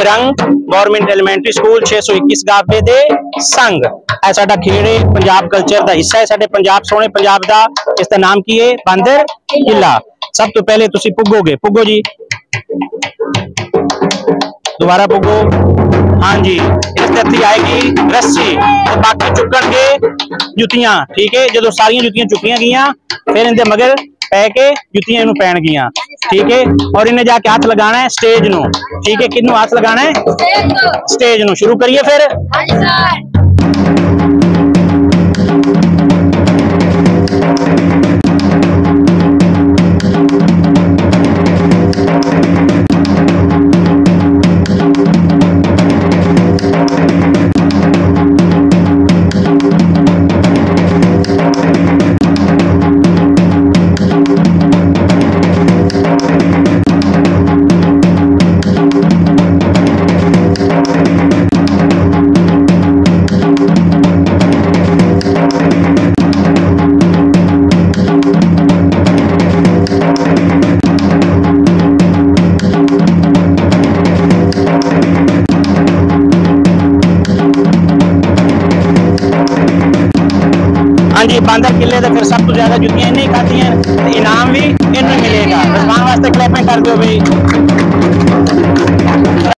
निरंग government elementary school 621 गावे दे संग। ਇਹ ਸਾਡਾ ਖੇੜੇ पंजाब कल्चर का हिस्सा है, साडे पंजाब सोहने पंजाब का। इसका नाम की है बांदर किला। सब तो पहले तुसी पुगोगे, पुगो जी, दोबारा पुगो। हाँ जी, इस ते आएगी रस्सी, बाकी चुकन के जुतियां। ठीक है, जो सारिया जुतियां चुकिया गई फिर इनके मगर पै के जुतियां इनू पैन गियां। ठीक है, और इन्हें जाके हाथ लगाना है स्टेज नू। ठीक है, किनू हाथ लगाना है? स्टेज नू। शुरू करिए फिर। हाँ जी, बांदर किले तो फिर सब तो ज्यादा जुतियां इन्हें खाती हैं, इनाम भी इन्हें मिलेगा। मेहमान वास्ते क्लैपिंग कर दो भाई।